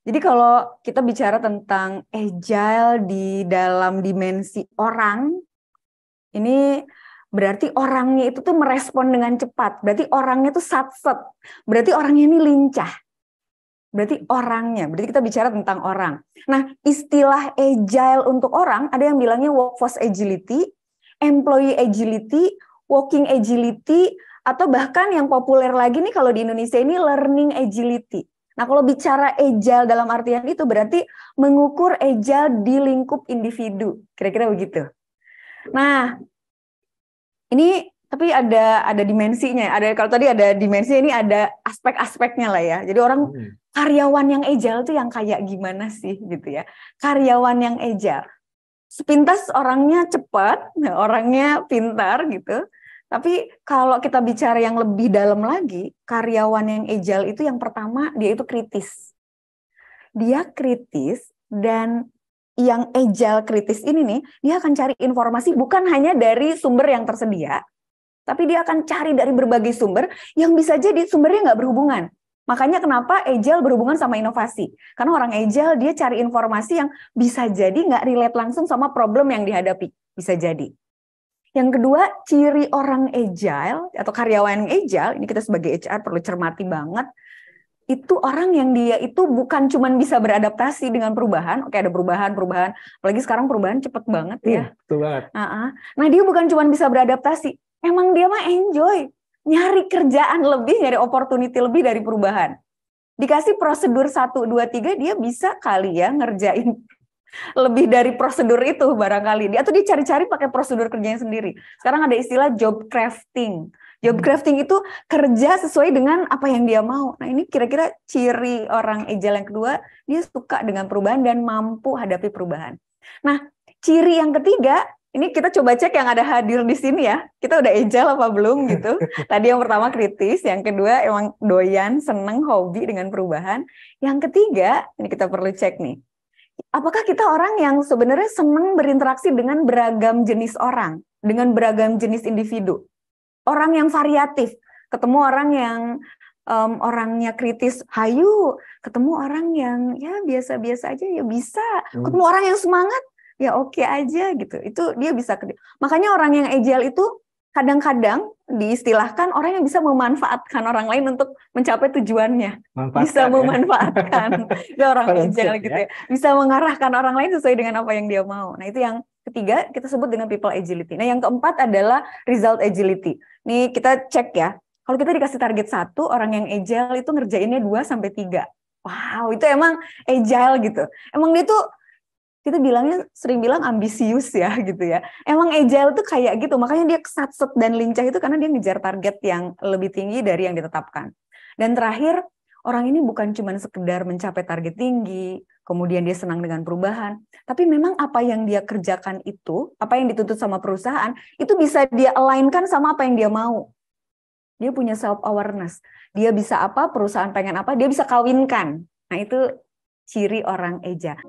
Jadi kalau kita bicara tentang agile di dalam dimensi orang, ini berarti orangnya itu tuh merespon dengan cepat. Berarti orangnya tuh satset. Berarti orangnya ini lincah. Berarti orangnya. Berarti kita bicara tentang orang. Nah, istilah agile untuk orang, ada yang bilangnya workforce agility, employee agility, working agility, atau bahkan yang populer lagi nih kalau di Indonesia ini learning agility. Nah, kalau bicara agile dalam artian itu berarti mengukur agile di lingkup individu. Kira-kira begitu. Nah, ini tapi ada dimensinya. Ada, kalau tadi ada dimensi, ini ada aspek-aspeknya lah ya. Jadi orang karyawan yang agile tuh yang kayak gimana sih gitu ya. Karyawan yang agile. Sepintas orangnya cepat, orangnya pintar gitu. Tapi kalau kita bicara yang lebih dalam lagi, karyawan yang agile itu yang pertama dia itu kritis. Dia kritis, dan yang agile kritis ini nih, dia akan cari informasi bukan hanya dari sumber yang tersedia, tapi dia akan cari dari berbagai sumber yang bisa jadi sumbernya nggak berhubungan. Makanya kenapa agile berhubungan sama inovasi. Karena orang agile dia cari informasi yang bisa jadi nggak relate langsung sama problem yang dihadapi. Bisa jadi. Yang kedua, ciri orang agile atau karyawan yang agile, ini kita sebagai HR perlu cermati banget, itu orang yang dia itu bukan cuma bisa beradaptasi dengan perubahan. Oke, ada perubahan, apalagi sekarang perubahan cepet banget ya. Betul banget. Nah, dia bukan cuma bisa beradaptasi, emang dia mah enjoy, nyari kerjaan lebih, nyari opportunity lebih dari perubahan. Dikasih prosedur 1, 2, 3, dia bisa kali ya ngerjain lebih dari prosedur itu barangkali. Atau dia cari-cari pakai prosedur kerjanya sendiri. Sekarang ada istilah job crafting. Job crafting itu kerja sesuai dengan apa yang dia mau. Nah, ini kira-kira ciri orang agile yang kedua, dia suka dengan perubahan dan mampu hadapi perubahan. Nah, ciri yang ketiga, ini kita coba cek yang ada hadir di sini ya. Kita udah agile apa belum gitu. Tadi yang pertama kritis, yang kedua emang doyan, seneng, hobi dengan perubahan. Yang ketiga, ini kita perlu cek nih. Apakah kita orang yang sebenarnya senang berinteraksi dengan beragam jenis orang, dengan beragam jenis individu? Orang yang variatif, ketemu orang yang orangnya kritis, hayu, ketemu orang yang ya biasa-biasa aja ya bisa, ketemu orang yang semangat, ya oke aja gitu. Itu dia bisa. Makanya orang yang agile itu kadang-kadang diistilahkan orang yang bisa memanfaatkan orang lain untuk mencapai tujuannya. Bisa memanfaatkan. Itu orang agile gitu ya. Bisa mengarahkan orang lain sesuai dengan apa yang dia mau. Nah, itu yang ketiga kita sebut dengan people agility. Nah, yang keempat adalah result agility. Nih kita cek ya. Kalau kita dikasih target 1, orang yang agile itu ngerjainnya 2-3. Wow, itu emang agile gitu. Emang dia tuh kita bilangnya sering bilang ambisius ya gitu ya. Emang agile tuh kayak gitu, makanya dia satset dan lincah itu karena dia ngejar target yang lebih tinggi dari yang ditetapkan. Dan terakhir, orang ini bukan cuma sekedar mencapai target tinggi, kemudian dia senang dengan perubahan, tapi memang apa yang dia kerjakan itu, apa yang dituntut sama perusahaan, itu bisa dia align-kan sama apa yang dia mau. Dia punya self-awareness. Dia bisa apa, perusahaan pengen apa, dia bisa kawinkan. Nah, itu ciri orang agile.